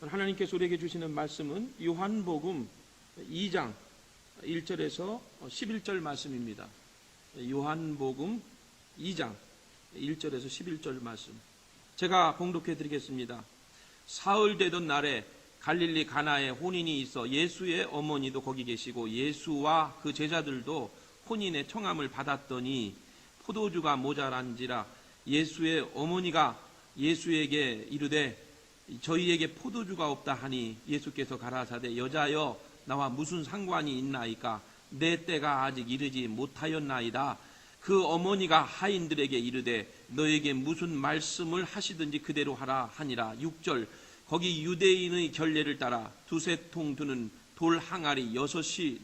하나님께서 우리에게 주시는 말씀은 요한복음 2장 1절에서 11절 말씀입니다. 요한복음 2장 1절에서 11절 말씀. 제가 봉독해 드리겠습니다. 사흘 되던 날에 갈릴리 가나에 혼인이 있어 예수의 어머니도 거기 계시고 예수와 그 제자들도 혼인의 청함을 받았더니 포도주가 모자란지라 예수의 어머니가 예수에게 이르되 저희에게 포도주가 없다 하니 예수께서 가라사대 여자여 나와 무슨 상관이 있나이까 내 때가 아직 이르지 못하였나이다. 그 어머니가 하인들에게 이르되 너에게 무슨 말씀을 하시든지 그대로 하라 하니라. 6절 거기 유대인의 결례를 따라 두세 통 드는 돌 항아리 6이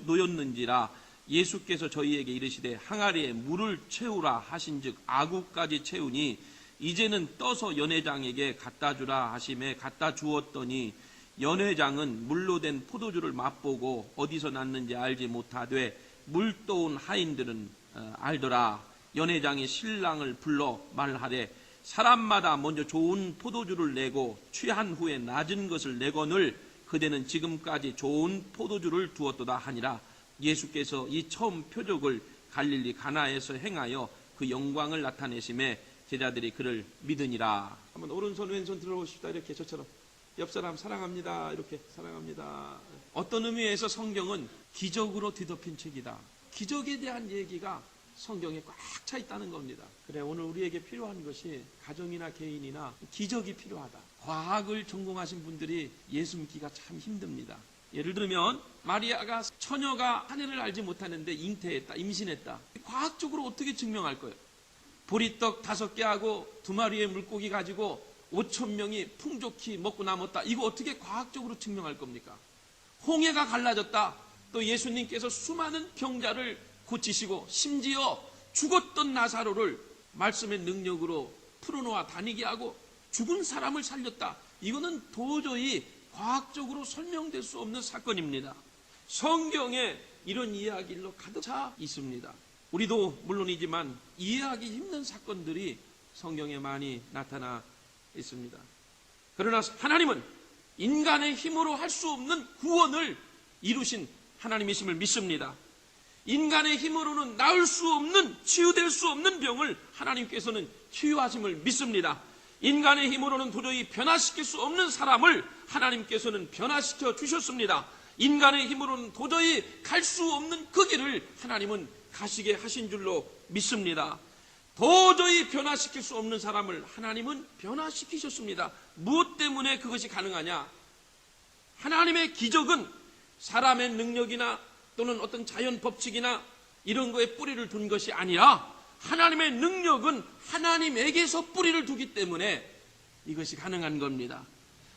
놓였는지라. 예수께서 저희에게 이르시되 항아리에 물을 채우라 하신즉 아구까지 채우니 이제는 떠서 연회장에게 갖다 주라 하심에 갖다 주었더니 연회장은 물로 된 포도주를 맛보고 어디서 났는지 알지 못하되 물 떠온 하인들은 알더라. 연회장이 신랑을 불러 말하되 사람마다 먼저 좋은 포도주를 내고 취한 후에 낮은 것을 내거늘 그대는 지금까지 좋은 포도주를 두었도다 하니라. 예수께서 이 처음 표적을 갈릴리 가나에서 행하여 그 영광을 나타내심에 제자들이 그를 믿으니라. 한번 오른손 왼손 들어보십시다. 이렇게 저처럼 옆 사람 사랑합니다. 이렇게 사랑합니다. 어떤 의미에서 성경은 기적으로 뒤덮인 책이다. 기적에 대한 얘기가 성경에 꽉 차 있다는 겁니다. 그래, 오늘 우리에게 필요한 것이 가정이나 개인이나 기적이 필요하다. 과학을 전공하신 분들이 예수 믿기가 참 힘듭니다. 예를 들면 마리아가 처녀가 하늘을 알지 못하는데 잉태했다, 임신했다. 과학적으로 어떻게 증명할 거예요? 보리떡 5개 하고 2마리의 물고기 가지고 5,000명이 풍족히 먹고 남았다. 이거 어떻게 과학적으로 증명할 겁니까? 홍해가 갈라졌다. 또 예수님께서 수많은 병자를 고치시고 심지어 죽었던 나사로를 말씀의 능력으로 풀어놓아 다니게 하고 죽은 사람을 살렸다. 이거는 도저히 과학적으로 설명될 수 없는 사건입니다. 성경에 이런 이야기로 가득 차 있습니다. 우리도 물론이지만 이해하기 힘든 사건들이 성경에 많이 나타나 있습니다. 그러나 하나님은 인간의 힘으로 할 수 없는 구원을 이루신 하나님이심을 믿습니다. 인간의 힘으로는 나을 수 없는, 치유될 수 없는 병을 하나님께서는 치유하심을 믿습니다. 인간의 힘으로는 도저히 변화시킬 수 없는 사람을 하나님께서는 변화시켜 주셨습니다. 인간의 힘으로는 도저히 갈 수 없는 그 길을 하나님은 가시게 하신 줄로 믿습니다. 도저히 변화시킬 수 없는 사람을 하나님은 변화시키셨습니다. 무엇 때문에 그것이 가능하냐? 하나님의 기적은 사람의 능력이나 또는 어떤 자연 법칙이나 이런 거에 뿌리를 둔 것이 아니라 하나님의 능력은 하나님에게서 뿌리를 두기 때문에 이것이 가능한 겁니다.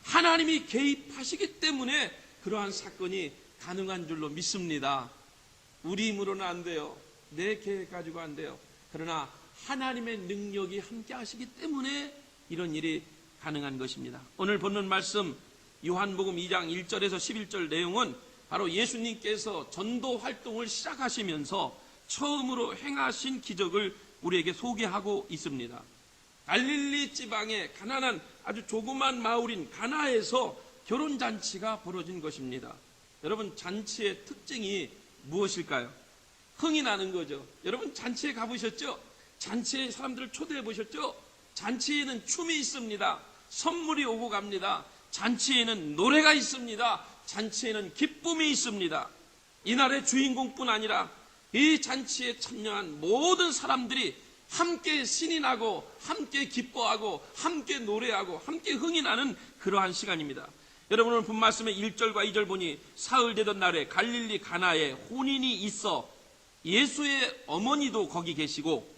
하나님이 개입하시기 때문에 그러한 사건이 가능한 줄로 믿습니다. 우리 힘으로는 안 돼요. 내 계획 가지고 안 돼요. 그러나 하나님의 능력이 함께 하시기 때문에 이런 일이 가능한 것입니다. 오늘 보는 말씀 요한복음 2장 1절에서 11절 내용은 바로 예수님께서 전도 활동을 시작하시면서 처음으로 행하신 기적을 우리에게 소개하고 있습니다. 갈릴리 지방의 가난한 아주 조그만 마을인 가나에서 결혼잔치가 벌어진 것입니다. 여러분, 잔치의 특징이 무엇일까요? 흥이 나는 거죠. 여러분, 잔치에 가보셨죠? 잔치에 사람들을 초대해 보셨죠? 잔치에는 춤이 있습니다. 선물이 오고 갑니다. 잔치에는 노래가 있습니다. 잔치에는 기쁨이 있습니다. 이날의 주인공뿐 아니라 이 잔치에 참여한 모든 사람들이 함께 신이 나고 함께 기뻐하고 함께 노래하고 함께 흥이 나는 그러한 시간입니다. 여러분, 오늘 본 말씀의 1절과 2절 보니 사흘 되던 날에 갈릴리 가나에 혼인이 있어 예수의 어머니도 거기 계시고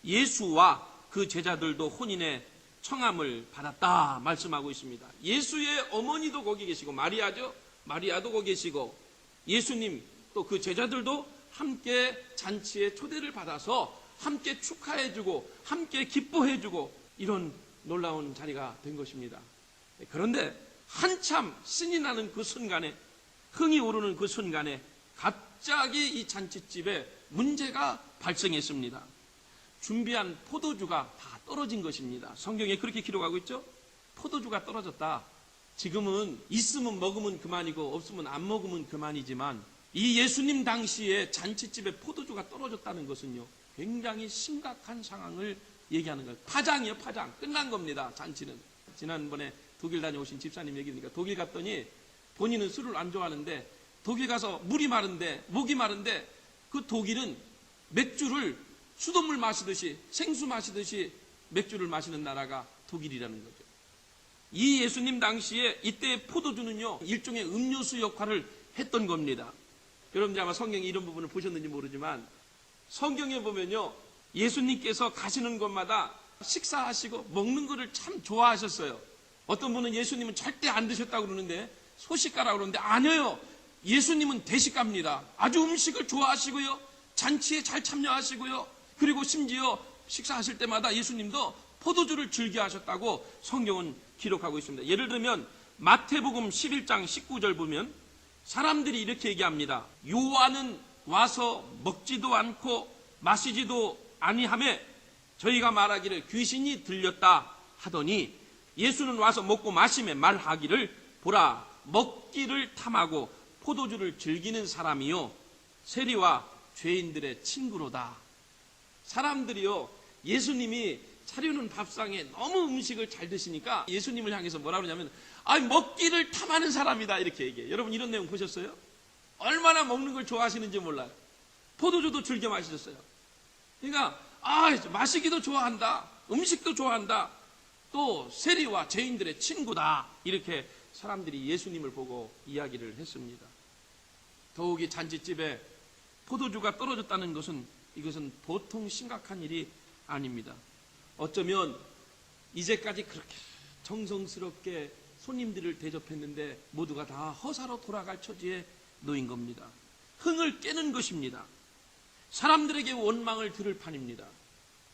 예수와 그 제자들도 혼인의 청함을 받았다 말씀하고 있습니다. 예수의 어머니도 거기 계시고 마리아죠. 마리아도 거기 계시고 예수님 또 그 제자들도 함께 잔치에 초대를 받아서 함께 축하해주고 함께 기뻐해주고 이런 놀라운 자리가 된 것입니다. 그런데 한참 신이 나는 그 순간에, 흥이 오르는 그 순간에 갑자기 이 잔치집에 문제가 발생했습니다. 준비한 포도주가 다 떨어진 것입니다. 성경에 그렇게 기록하고 있죠. 포도주가 떨어졌다. 지금은 있으면 먹으면 그만이고 없으면 안 먹으면 그만이지만 이 예수님 당시에 잔치집에 포도주가 떨어졌다는 것은요, 굉장히 심각한 상황을 얘기하는 거예요. 파장이요, 파장. 끝난 겁니다, 잔치는. 지난번에 독일 다녀오신 집사님 얘기니까 독일 갔더니 본인은 술을 안 좋아하는데 독일 가서 물이 마른데, 목이 마른데 그 독일은 맥주를 수돗물 마시듯이, 생수 마시듯이 맥주를 마시는 나라가 독일이라는 거죠. 이 예수님 당시에 이때 포도주는요, 일종의 음료수 역할을 했던 겁니다. 여러분 아마 성경에 이런 부분을 보셨는지 모르지만 성경에 보면요, 예수님께서 가시는 곳마다 식사하시고 먹는 것을 참 좋아하셨어요. 어떤 분은 예수님은 절대 안 드셨다고 그러는데, 소식가라고 그러는데 아니에요. 예수님은 대식가입니다. 아주 음식을 좋아하시고요, 잔치에 잘 참여하시고요, 그리고 심지어 식사하실 때마다 예수님도 포도주를 즐겨 하셨다고 성경은 기록하고 있습니다. 예를 들면 마태복음 11장 19절 보면 사람들이 이렇게 얘기합니다. 요한은 와서 먹지도 않고 마시지도 아니하며 저희가 말하기를 귀신이 들렸다 하더니 예수는 와서 먹고 마시며 말하기를 보라, 먹기를 탐하고 포도주를 즐기는 사람이요 세리와 죄인들의 친구로다. 사람들이요, 예수님이 차려놓은 밥상에 너무 음식을 잘 드시니까 예수님을 향해서 뭐라 그러냐면 먹기를 탐하는 사람이다, 이렇게 얘기해요. 여러분 이런 내용 보셨어요? 얼마나 먹는 걸 좋아하시는지 몰라요. 포도주도 즐겨 마시셨어요. 그러니까 마시기도 좋아한다, 음식도 좋아한다, 또 세리와 죄인들의 친구다, 이렇게 사람들이 예수님을 보고 이야기를 했습니다. 더욱이 잔치집에 포도주가 떨어졌다는 것은, 이것은 보통 심각한 일이 아닙니다. 어쩌면 이제까지 그렇게 정성스럽게 손님들을 대접했는데 모두가 다 허사로 돌아갈 처지에 놓인 겁니다. 흥을 깨는 것입니다. 사람들에게 원망을 들을 판입니다.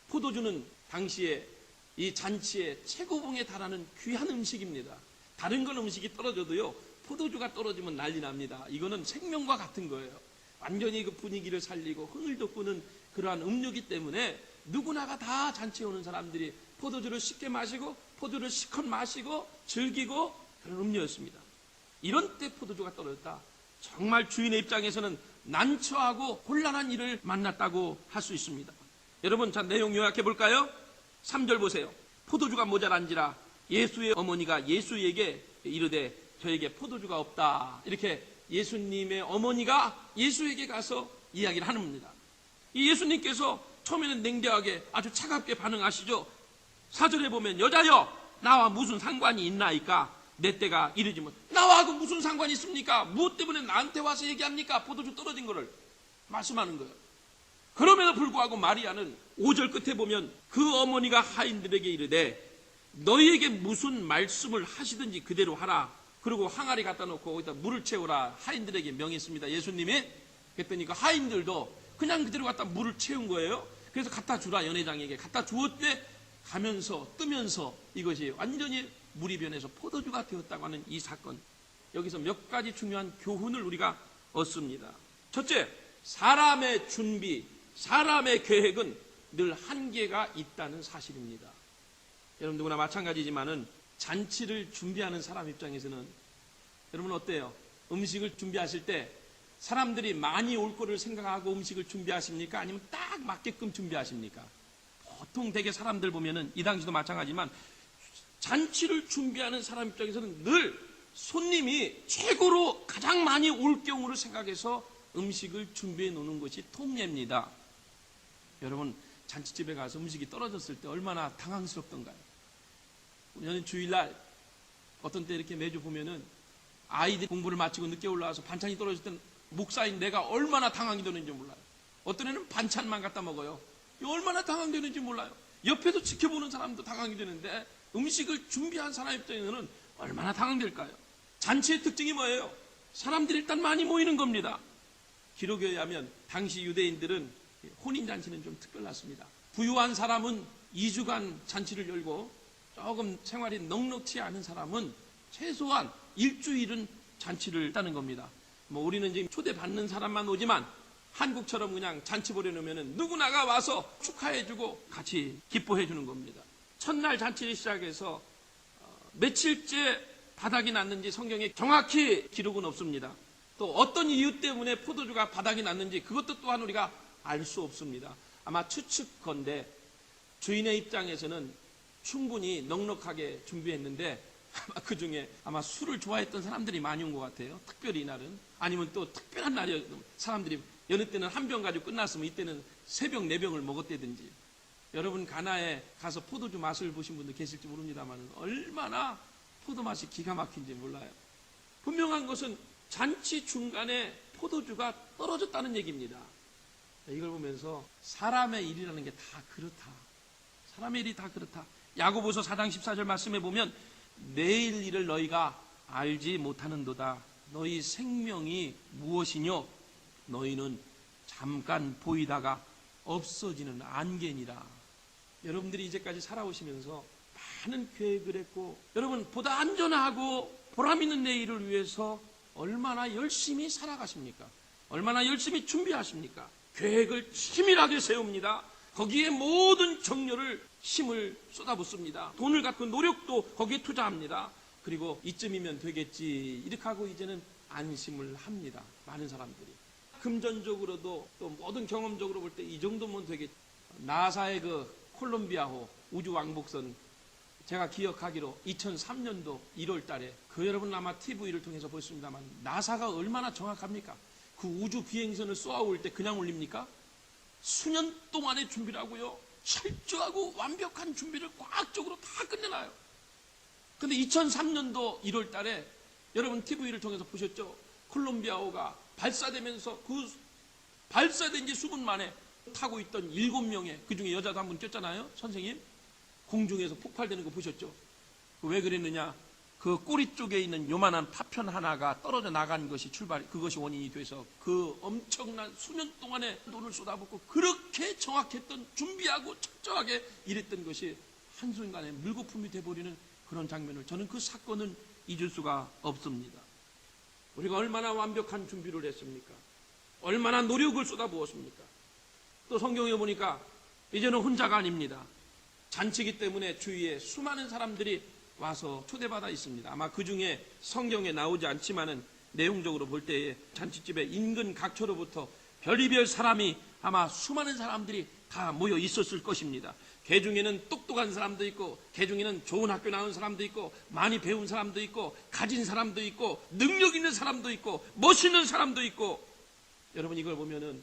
포도주는 당시에 이 잔치의 최고봉에 달하는 귀한 음식입니다. 다른 건 음식이 떨어져도요, 포도주가 떨어지면 난리 납니다. 이거는 생명과 같은 거예요. 완전히 그 분위기를 살리고 흥을 돋구는 그러한 음료이기 때문에 누구나가 다 잔치에 오는 사람들이 포도주를 쉽게 마시고 포도주를 실컷 마시고 즐기고 그런 음료였습니다. 이런 때 포도주가 떨어졌다, 정말 주인의 입장에서는 난처하고 곤란한 일을 만났다고 할 수 있습니다. 여러분, 자, 내용 요약해 볼까요? 3절 보세요. 포도주가 모자란지라 예수의 어머니가 예수에게 이르되 저에게 포도주가 없다. 이렇게 예수님의 어머니가 예수에게 가서 이야기를 하는 겁니다. 이 예수님께서 처음에는 냉정하게 아주 차갑게 반응하시죠. 4절에 보면 여자여 나와 무슨 상관이 있나이까? 내 때가 이르지면 나와 그 무슨 상관이 있습니까? 무엇 때문에 나한테 와서 얘기합니까? 포도주 떨어진 거를 말씀하는 거예요. 그럼에도 불구하고 마리아는 5절 끝에 보면 그 어머니가 하인들에게 이르되 너희에게 무슨 말씀을 하시든지 그대로 하라. 그리고 항아리 갖다 놓고 거기다 물을 채우라 하인들에게 명했습니다. 예수님이. 그랬더니 그 하인들도 그냥 그대로 갖다 물을 채운 거예요. 그래서 갖다 주라, 연회장에게 갖다 주었대. 가면서 뜨면서 이것이 완전히 물이 변해서 포도주가 되었다고 하는 이 사건, 여기서 몇 가지 중요한 교훈을 우리가 얻습니다. 첫째, 사람의 준비, 사람의 계획은 늘 한계가 있다는 사실입니다. 여러분 누구나 마찬가지지만은 잔치를 준비하는 사람 입장에서는 여러분 어때요? 음식을 준비하실 때 사람들이 많이 올 거를 생각하고 음식을 준비하십니까? 아니면 딱 맞게끔 준비하십니까? 보통 되게 사람들 보면은 이 당시도 마찬가지지만 잔치를 준비하는 사람 입장에서는 늘 손님이 최고로 가장 많이 올 경우를 생각해서 음식을 준비해 놓는 것이 통례입니다. 여러분 잔치집에 가서 음식이 떨어졌을 때 얼마나 당황스럽던가요? 저는 주일날 어떤 때 이렇게 매주 보면은 아이들이 공부를 마치고 늦게 올라와서 반찬이 떨어질 때 목사인 내가 얼마나 당황이 되는지 몰라요. 어떤 애는 반찬만 갖다 먹어요. 얼마나 당황되는지 몰라요. 옆에서 지켜보는 사람도 당황이 되는데 음식을 준비한 사람 입장에서는 얼마나 당황될까요? 잔치의 특징이 뭐예요? 사람들이 일단 많이 모이는 겁니다. 기록에 의하면 당시 유대인들은 혼인잔치는 좀 특별했습니다. 부유한 사람은 2주간 잔치를 열고 조금 생활이 넉넉치 않은 사람은 최소한 일주일은 잔치를 했다는 겁니다. 우리는 지금 초대받는 사람만 오지만 한국처럼 그냥 잔치 벌여놓으면 누구나가 와서 축하해주고 같이 기뻐해주는 겁니다. 첫날 잔치를 시작해서 며칠째 바닥이 났는지 성경에 정확히 기록은 없습니다. 또 어떤 이유 때문에 포도주가 바닥이 났는지 그것도 또한 우리가 알 수 없습니다. 아마 추측컨대 주인의 입장에서는 충분히 넉넉하게 준비했는데 아마 그 중에 아마 술을 좋아했던 사람들이 많이 온 것 같아요. 특별히 이날은. 아니면 또 특별한 날이 사람들이 여느 때는 한 병 가지고 끝났으면 이때는 3병, 4병을 먹었다든지. 여러분 가나에 가서 포도주 맛을 보신 분들 계실지 모릅니다만 얼마나 포도 맛이 기가 막힌지 몰라요. 분명한 것은 잔치 중간에 포도주가 떨어졌다는 얘기입니다. 이걸 보면서 사람의 일이라는 게 다 그렇다. 사람의 일이 다 그렇다. 야고보서 4장 14절 말씀에 보면 내일 일을 너희가 알지 못하는도다. 너희 생명이 무엇이뇨? 너희는 잠깐 보이다가 없어지는 안개니라. 여러분들이 이제까지 살아오시면서 많은 계획을 했고 여러분 보다 안전하고 보람 있는 내일을 위해서 얼마나 열심히 살아가십니까? 얼마나 열심히 준비하십니까? 계획을 치밀하게 세웁니다. 거기에 모든 정열을 힘을 쏟아붓습니다. 돈을 갖고 노력도 거기에 투자합니다. 그리고 이쯤이면 되겠지 이렇게 하고 이제는 안심을 합니다. 많은 사람들이. 금전적으로도 또 모든 경험적으로 볼 때 이 정도면 되겠지. 나사의 그 콜롬비아호 우주왕복선 제가 기억하기로 2003년도 1월 달에 그 여러분 아마 TV를 통해서 보셨습니다만 나사가 얼마나 정확합니까? 그 우주 비행선을 쏘아올 때 그냥 올립니까? 수년 동안의 준비를 하고요. 철저하고 완벽한 준비를 과학적으로 다 끝내놔요. 근데 2003년도 1월 달에 여러분 TV를 통해서 보셨죠? 콜롬비아호가 발사되면서 그 발사된 지 수분 만에 타고 있던 7명의 그 중에 여자도 한 분 쪘잖아요. 선생님 공중에서 폭발되는 거 보셨죠? 왜 그랬느냐? 그 꼬리 쪽에 있는 요만한 파편 하나가 떨어져 나간 것이 그것이 원인이 돼서 그 엄청난 수년 동안의 돈을 쏟아붓고 그렇게 정확했던 준비하고 철저하게 일했던 것이 한순간에 물거품이 돼버리는 그런 장면을 저는 그 사건은 잊을 수가 없습니다. 우리가 얼마나 완벽한 준비를 했습니까? 얼마나 노력을 쏟아부었습니까? 또 성경에 보니까 이제는 혼자가 아닙니다. 잔치기 때문에 주위에 수많은 사람들이 와서 초대받아 있습니다. 아마 그 중에 성경에 나오지 않지만은 내용적으로 볼 때에 잔치집에 인근 각처로부터 별의별 사람이 아마 수많은 사람들이 다 모여 있었을 것입니다. 개 중에는 똑똑한 사람도 있고 개 중에는 좋은 학교 나온 사람도 있고 많이 배운 사람도 있고 가진 사람도 있고 능력 있는 사람도 있고 멋있는 사람도 있고 여러분 이걸 보면은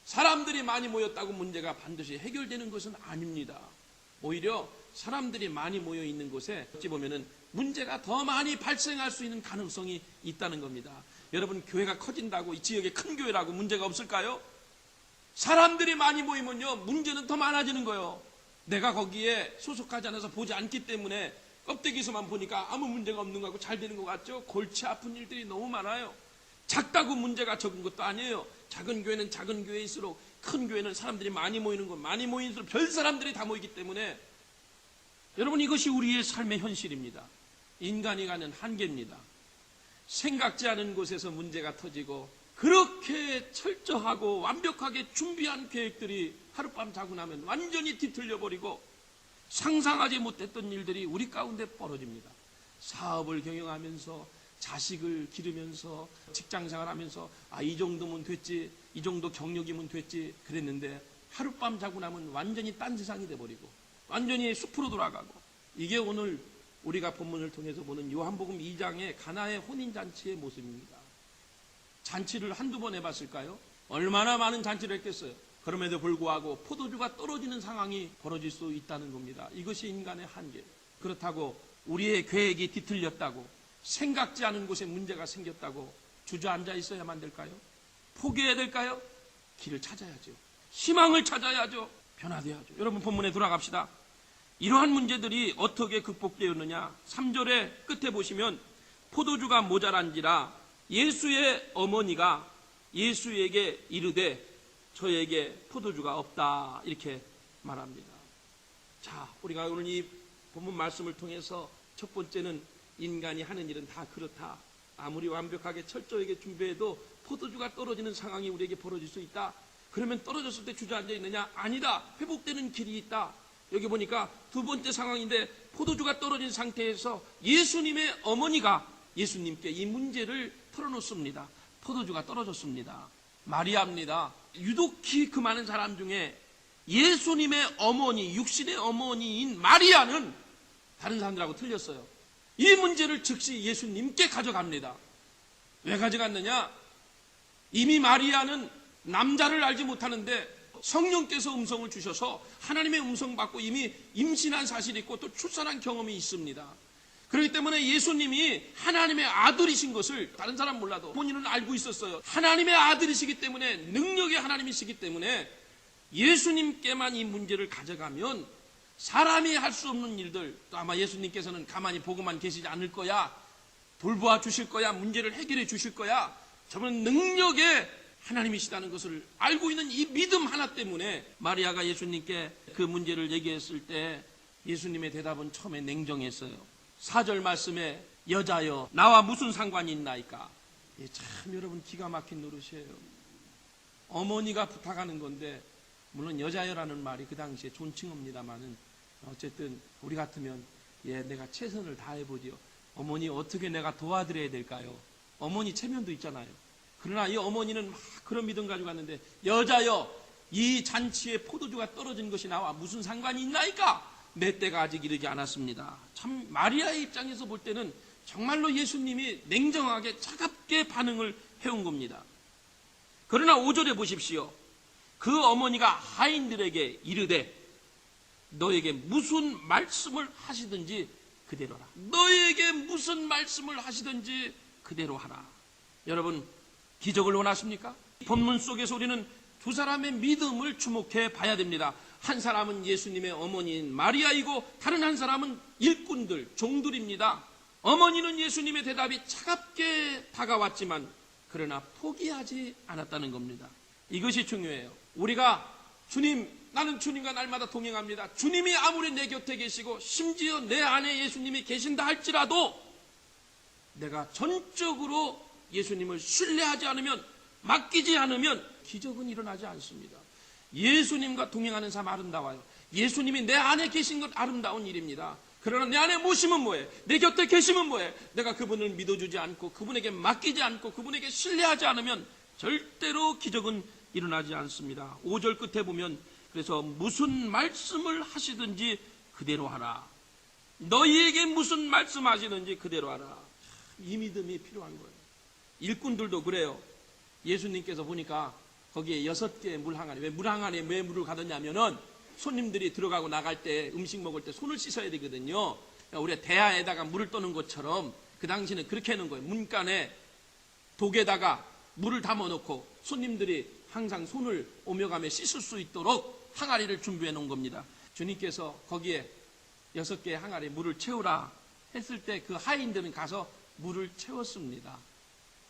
사람들이 많이 모였다고 문제가 반드시 해결되는 것은 아닙니다. 오히려 사람들이 많이 모여 있는 곳에 어찌 보면은 문제가 더 많이 발생할 수 있는 가능성이 있다는 겁니다. 여러분 교회가 커진다고 이 지역에 큰 교회라고 문제가 없을까요? 사람들이 많이 모이면요 문제는 더 많아지는 거예요. 내가 거기에 소속하지 않아서 보지 않기 때문에 껍데기에서만 보니까 아무 문제가 없는 것 같고 잘 되는 것 같죠? 골치 아픈 일들이 너무 많아요. 작다고 문제가 적은 것도 아니에요. 작은 교회는 작은 교회일수록 큰 교회는 사람들이 많이 모이는 것, 많이 모일수록 별 사람들이 다 모이기 때문에 여러분 이것이 우리의 삶의 현실입니다. 인간이 가는 한계입니다. 생각지 않은 곳에서 문제가 터지고 그렇게 철저하고 완벽하게 준비한 계획들이 하룻밤 자고 나면 완전히 뒤틀려버리고 상상하지 못했던 일들이 우리 가운데 벌어집니다. 사업을 경영하면서 자식을 기르면서 직장생활하면서 이 정도면 됐지, 이 정도 경력이면 됐지 그랬는데 하룻밤 자고 나면 완전히 딴 세상이 돼버리고 완전히 숲으로 돌아가고 이게 오늘 우리가 본문을 통해서 보는 요한복음 2장의 가나의 혼인잔치의 모습입니다. 잔치를 한두 번 해봤을까요? 얼마나 많은 잔치를 했겠어요. 그럼에도 불구하고 포도주가 떨어지는 상황이 벌어질 수 있다는 겁니다. 이것이 인간의 한계. 그렇다고 우리의 계획이 뒤틀렸다고 생각지 않은 곳에 문제가 생겼다고 주저앉아 있어야만 될까요? 포기해야 될까요? 길을 찾아야죠. 희망을 찾아야죠. 변화돼야죠. 여러분 본문에 돌아갑시다. 이러한 문제들이 어떻게 극복되었느냐? 3절의 끝에 보시면 포도주가 모자란지라 예수의 어머니가 예수에게 이르되 저에게 포도주가 없다 이렇게 말합니다. 자, 우리가 오늘 이 본문 말씀을 통해서 첫 번째는 인간이 하는 일은 다 그렇다. 아무리 완벽하게 철저하게 준비해도 포도주가 떨어지는 상황이 우리에게 벌어질 수 있다. 그러면 떨어졌을 때 주저앉아 있느냐? 아니다. 회복되는 길이 있다. 여기 보니까 두 번째 상황인데 포도주가 떨어진 상태에서 예수님의 어머니가 예수님께 이 문제를 털어놓습니다. 포도주가 떨어졌습니다. 마리아입니다. 유독히 그 많은 사람 중에 예수님의 어머니, 육신의 어머니인 마리아는 다른 사람들하고 틀렸어요. 이 문제를 즉시 예수님께 가져갑니다. 왜 가져갔느냐? 이미 마리아는 남자를 알지 못하는데 성령께서 음성을 주셔서 하나님의 음성 받고 이미 임신한 사실이 있고 또 출산한 경험이 있습니다. 그렇기 때문에 예수님이 하나님의 아들이신 것을 다른 사람 몰라도 본인은 알고 있었어요. 하나님의 아들이시기 때문에, 능력의 하나님이시기 때문에 예수님께만 이 문제를 가져가면 사람이 할 수 없는 일들, 또 아마 예수님께서는 가만히 보고만 계시지 않을 거야, 돌보아 주실 거야, 문제를 해결해 주실 거야, 저는 능력의 하나님이시다는 것을 알고 있는 이 믿음 하나 때문에 마리아가 예수님께 그 문제를 얘기했을 때 예수님의 대답은 처음에 냉정했어요. 4절 말씀에 여자여 나와 무슨 상관이 있나이까. 참 여러분 기가 막힌 노릇이에요. 어머니가 부탁하는 건데, 물론 여자여라는 말이 그 당시에 존칭어입니다만은 어쨌든 우리 같으면 내가 최선을 다해보지요. 어머니 어떻게 내가 도와드려야 될까요? 어머니 체면도 있잖아요. 그러나 이 어머니는 막 그런 믿음 가지고 갔는데, 여자여 이 잔치에 포도주가 떨어진 것이 나와 무슨 상관이 있나이까? 내 때가 아직 이르지 않았습니다. 참 마리아의 입장에서 볼 때는 정말로 예수님이 냉정하게 차갑게 반응을 해온 겁니다. 그러나 5절에 보십시오. 그 어머니가 하인들에게 이르되 너에게 무슨 말씀을 하시든지 그대로 하라. 너에게 무슨 말씀을 하시든지 그대로 하라. 여러분, 기적을 원하십니까? 본문 속에서 우리는 두 사람의 믿음을 주목해 봐야 됩니다. 한 사람은 예수님의 어머니인 마리아이고 다른 한 사람은 일꾼들, 종들입니다. 어머니는 예수님의 대답이 차갑게 다가왔지만 그러나 포기하지 않았다는 겁니다. 이것이 중요해요. 우리가 나는 주님과 날마다 동행합니다. 주님이 아무리 내 곁에 계시고 심지어 내 안에 예수님이 계신다 할지라도 내가 전적으로 예수님을 신뢰하지 않으면, 맡기지 않으면 기적은 일어나지 않습니다. 예수님과 동행하는 삶 아름다워요. 예수님이 내 안에 계신 것 아름다운 일입니다. 그러나 내 안에 모시면 뭐해? 내 곁에 계시면 뭐해? 내가 그분을 믿어주지 않고 그분에게 맡기지 않고 그분에게 신뢰하지 않으면 절대로 기적은 일어나지 않습니다. 5절 끝에 보면 그래서 무슨 말씀을 하시든지 그대로 하라. 너희에게 무슨 말씀하시든지 그대로 하라. 이 믿음이 필요한 거예요. 일꾼들도 그래요. 예수님께서 보니까 거기에 6개의 물항아리. 왜 물항아리에 왜 물을 가뒀냐면은 손님들이 들어가고 나갈 때 음식 먹을 때 손을 씻어야 되거든요. 우리가 대야에다가 물을 떠는 것처럼 그 당시는 그렇게 해놓은 거예요. 문간에 독에다가 물을 담아놓고 손님들이 항상 손을 오며 가며 씻을 수 있도록 항아리를 준비해 놓은 겁니다. 주님께서 거기에 6개의 항아리에 물을 채우라 했을 때 그 하인들은 가서 물을 채웠습니다.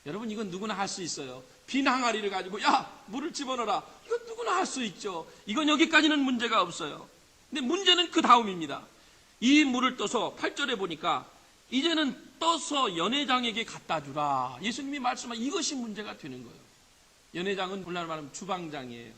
여러분, 이건 누구나 할 수 있어요. 빈 항아리를 가지고 물을 집어넣어라. 이건 누구나 할 수 있죠. 이건 여기까지는 문제가 없어요. 근데 문제는 그 다음입니다. 이 물을 떠서 8절에 보니까 이제는 떠서 연회장에게 갖다 주라. 예수님이 말씀한 이것이 문제가 되는 거예요. 연회장은 오늘날 말하면 주방장이에요.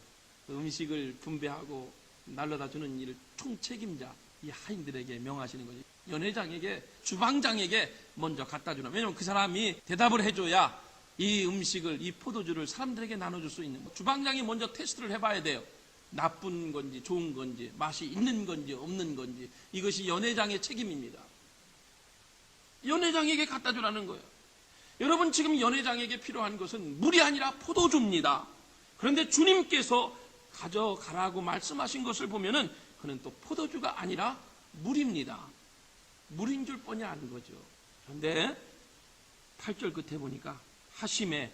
음식을 분배하고 날라다 주는 일을 총책임자, 이 하인들에게 명하시는 거죠. 연회장에게, 주방장에게 먼저 갖다 주라. 왜냐하면 그 사람이 대답을 해줘야 이 음식을, 이 포도주를 사람들에게 나눠줄 수 있는 거예요. 주방장이 먼저 테스트를 해봐야 돼요. 나쁜 건지 좋은 건지, 맛이 있는 건지 없는 건지. 이것이 연회장의 책임입니다. 연회장에게 갖다 주라는 거예요. 여러분, 지금 연회장에게 필요한 것은 물이 아니라 포도주입니다. 그런데 주님께서 가져가라고 말씀하신 것을 보면은 그는 또 포도주가 아니라 물입니다. 물인 줄 뻔히 아는 거죠. 그런데 8절 끝에 보니까 하심에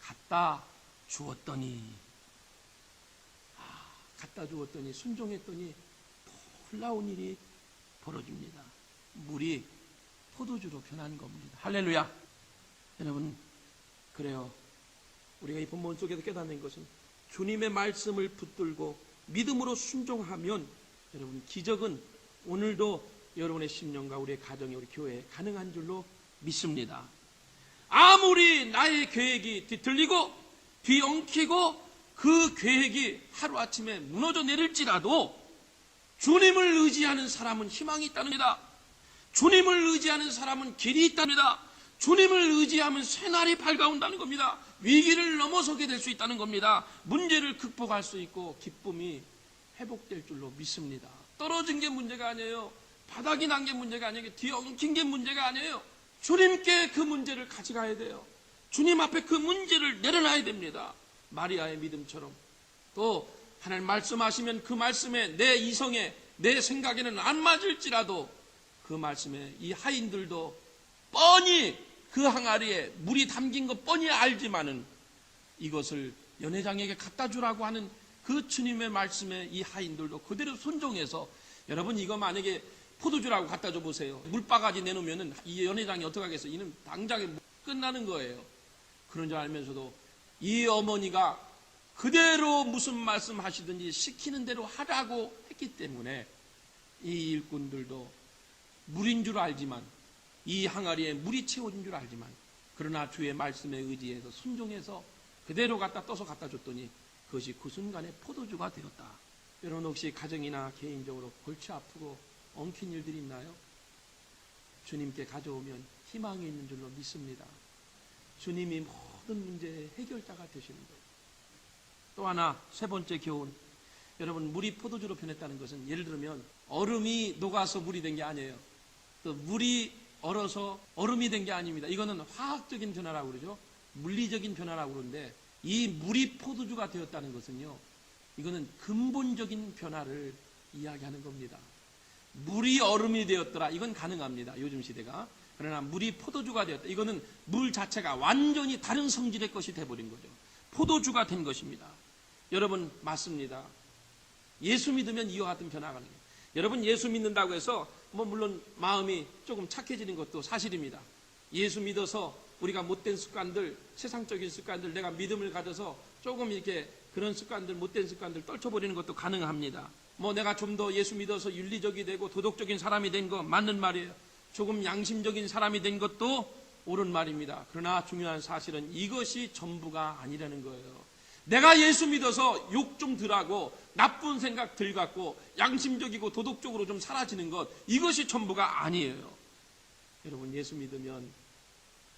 갖다 주었더니, 갖다 주었더니 순종했더니 놀라운 일이 벌어집니다. 물이 포도주로 변한 겁니다. 할렐루야. 여러분, 그래요. 우리가 이 본문 속에서 깨닫는 것은 주님의 말씀을 붙들고 믿음으로 순종하면 여러분, 기적은 오늘도 여러분의 심령과 우리의 가정에, 우리 교회에 가능한 줄로 믿습니다. 아무리 나의 계획이 뒤틀리고 뒤엉키고 그 계획이 하루아침에 무너져 내릴지라도 주님을 의지하는 사람은 희망이 있다는 겁니다. 주님을 의지하는 사람은 길이 있답니다. 주님을 의지하면 새날이 밝아온다는 겁니다. 위기를 넘어서게 될 수 있다는 겁니다. 문제를 극복할 수 있고 기쁨이 회복될 줄로 믿습니다. 떨어진 게 문제가 아니에요. 바닥이 난 게 문제가 아니에요. 뒤에 엉킨 게 문제가 아니에요. 주님께 그 문제를 가져가야 돼요. 주님 앞에 그 문제를 내려놔야 됩니다. 마리아의 믿음처럼. 또 하나님 말씀하시면 그 말씀에 내 이성에 내 생각에는 안 맞을지라도 그 말씀에 이 하인들도 뻔히 그 항아리에 물이 담긴 거 뻔히 알지만은 이것을 연회장에게 갖다 주라고 하는 그 주님의 말씀에 이 하인들도 그대로 순종해서, 여러분 이거 만약에 포도주라고 갖다 줘 보세요. 물바가지 내놓으면은 이 연회장이 어떡하겠어요? 이는 당장에 끝나는 거예요. 그런 줄 알면서도 이 어머니가 그대로 무슨 말씀 하시든지 시키는 대로 하라고 했기 때문에 이 일꾼들도 물인 줄 알지만, 이 항아리에 물이 채워진 줄 알지만, 그러나 주의 말씀에 의지해서 순종해서 그대로 떠서 갖다 줬더니 그것이 그 순간에 포도주가 되었다. 여러분 혹시 가정이나 개인적으로 골치 아프고 엉킨 일들이 있나요? 주님께 가져오면 희망이 있는 줄로 믿습니다. 주님이 모든 문제의 해결자가 되시는 거예요. 또 하나, 세 번째 교훈. 여러분, 물이 포도주로 변했다는 것은 예를 들면 얼음이 녹아서 물이 된 게 아니에요. 또 물이 얼어서 얼음이 된 게 아닙니다. 이거는 화학적인 변화라고 그러죠. 물리적인 변화라고 그러는데, 이 물이 포도주가 되었다는 것은요, 이거는 근본적인 변화를 이야기하는 겁니다. 물이 얼음이 되었더라, 이건 가능합니다. 요즘 시대가. 그러나 물이 포도주가 되었다, 이거는 물 자체가 완전히 다른 성질의 것이 돼버린 거죠. 포도주가 된 것입니다. 여러분, 맞습니다. 예수 믿으면 이와 같은 변화가 가는 거예요. 여러분, 예수 믿는다고 해서 물론 마음이 조금 착해지는 것도 사실입니다. 예수 믿어서 우리가 못된 습관들, 세상적인 습관들, 내가 믿음을 가져서 조금 이렇게 그런 습관들, 못된 습관들 떨쳐버리는 것도 가능합니다. 내가 좀 더 예수 믿어서 윤리적이 되고 도덕적인 사람이 된 거 맞는 말이에요. 조금 양심적인 사람이 된 것도 옳은 말입니다. 그러나 중요한 사실은 이것이 전부가 아니라는 거예요. 내가 예수 믿어서 욕 좀 덜하고 나쁜 생각 덜 갖고 양심적이고 도덕적으로 좀 사라지는 것, 이것이 전부가 아니에요. 여러분, 예수 믿으면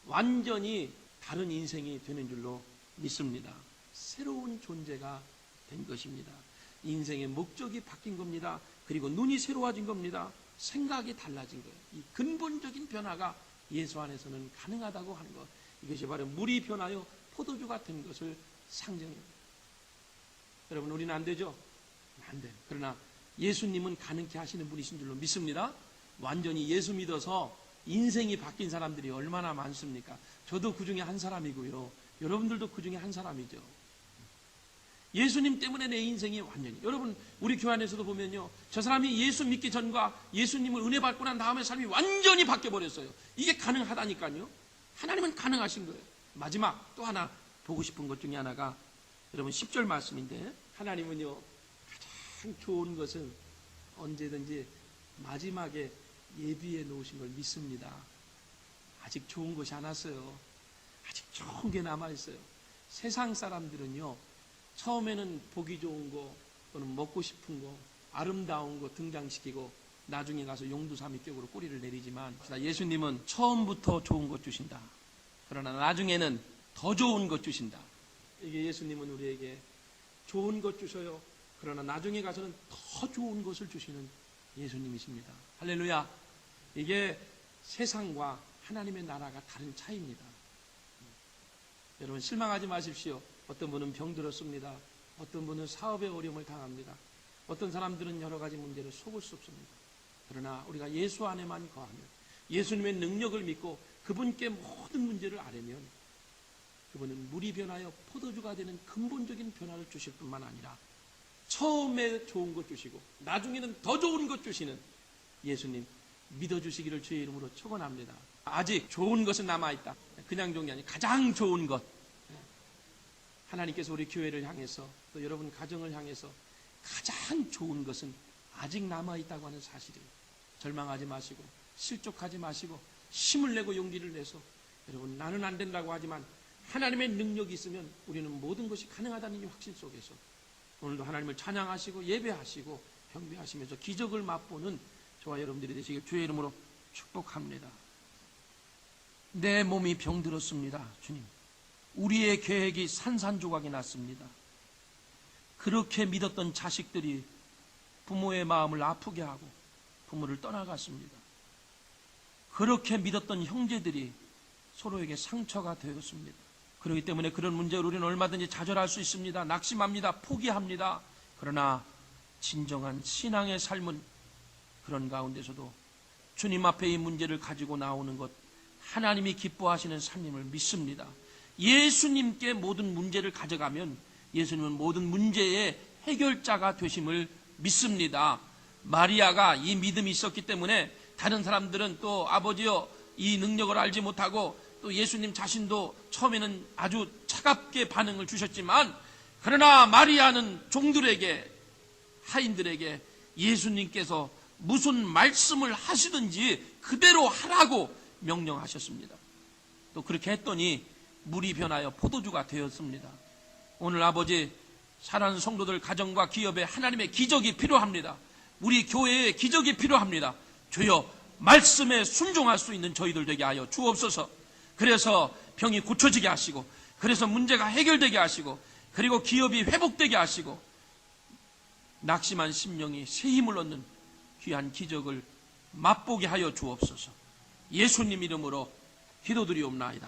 완전히 다른 인생이 되는 줄로 믿습니다. 새로운 존재가 된 것입니다. 인생의 목적이 바뀐 겁니다. 그리고 눈이 새로워진 겁니다. 생각이 달라진 거예요. 이 근본적인 변화가 예수 안에서는 가능하다고 하는 것, 이것이 바로 물이 변하여 포도주가 된 것을 상징합니다. 여러분, 우리는 안 되죠? 안 돼요. 그러나 예수님은 가능케 하시는 분이신 줄로 믿습니다. 완전히 예수 믿어서 인생이 바뀐 사람들이 얼마나 많습니까? 저도 그 중에 한 사람이고요. 여러분들도 그 중에 한 사람이죠. 예수님 때문에 내 인생이 완전히, 여러분 우리 교회 안에서도 보면요, 저 사람이 예수 믿기 전과 예수님을 은혜 받고 난 다음에 삶이 완전히 바뀌어버렸어요. 이게 가능하다니까요. 하나님은 가능하신 거예요. 마지막 또 하나 보고 싶은 것 중에 하나가 여러분 10절 말씀인데, 하나님은요 가장 좋은 것은 언제든지 마지막에 예비해 놓으신 걸 믿습니다. 아직 좋은 것이 안 왔어요. 아직 좋은 게 남아있어요. 세상 사람들은요, 처음에는 보기 좋은 거 또는 먹고 싶은 거, 아름다운 거 등장시키고 나중에 가서 용두사미격으로 꼬리를 내리지만, 예수님은 처음부터 좋은 것 주신다. 그러나 나중에는 더 좋은 것 주신다. 이게 예수님은 우리에게 좋은 것 주셔요. 그러나 나중에 가서는 더 좋은 것을 주시는 예수님이십니다. 할렐루야. 이게 세상과 하나님의 나라가 다른 차이입니다. 여러분, 실망하지 마십시오. 어떤 분은 병들었습니다. 어떤 분은 사업에 어려움을 당합니다. 어떤 사람들은 여러 가지 문제를 속을 수 없습니다. 그러나 우리가 예수 안에만 거하면, 예수님의 능력을 믿고 그분께 모든 문제를 아뢰면, 그분은 물이 변하여 포도주가 되는 근본적인 변화를 주실 뿐만 아니라 처음에 좋은 것 주시고 나중에는 더 좋은 것 주시는 예수님 믿어주시기를 주의 이름으로 축원합니다. 아직 좋은 것은 남아있다. 그냥 좋은 게 아니라 가장 좋은 것. 하나님께서 우리 교회를 향해서, 또 여러분 가정을 향해서 가장 좋은 것은 아직 남아있다고 하는 사실이에요. 절망하지 마시고 실족하지 마시고 힘을 내고 용기를 내서, 여러분 나는 안 된다고 하지만 하나님의 능력이 있으면 우리는 모든 것이 가능하다는 이 확신 속에서 오늘도 하나님을 찬양하시고 예배하시고 경배하시면서 기적을 맛보는 저와 여러분들이 되시길 주의 이름으로 축복합니다. 내 몸이 병들었습니다. 주님, 우리의 계획이 산산조각이 났습니다. 그렇게 믿었던 자식들이 부모의 마음을 아프게 하고 부모를 떠나갔습니다. 그렇게 믿었던 형제들이 서로에게 상처가 되었습니다. 그렇기 때문에 그런 문제를 우리는 얼마든지 좌절할 수 있습니다. 낙심합니다. 포기합니다. 그러나 진정한 신앙의 삶은 그런 가운데서도 주님 앞에 이 문제를 가지고 나오는 것, 하나님이 기뻐하시는 삶임을 믿습니다. 예수님께 모든 문제를 가져가면 예수님은 모든 문제의 해결자가 되심을 믿습니다. 마리아가 이 믿음이 있었기 때문에 다른 사람들은 또 아버지여 이 능력을 알지 못하고 또 예수님 자신도 처음에는 아주 차갑게 반응을 주셨지만, 그러나 마리아는 종들에게, 하인들에게 예수님께서 무슨 말씀을 하시든지 그대로 하라고 명령하셨습니다. 또 그렇게 했더니 물이 변하여 포도주가 되었습니다. 오늘 아버지, 사랑하는 성도들 가정과 기업에 하나님의 기적이 필요합니다. 우리 교회에 기적이 필요합니다. 주여, 말씀에 순종할 수 있는 저희들 되게 하여 주옵소서. 그래서 병이 고쳐지게 하시고, 그래서 문제가 해결되게 하시고, 그리고 기업이 회복되게 하시고, 낙심한 심령이 새 힘을 얻는 귀한 기적을 맛보게 하여 주옵소서. 예수님 이름으로 기도드리옵나이다.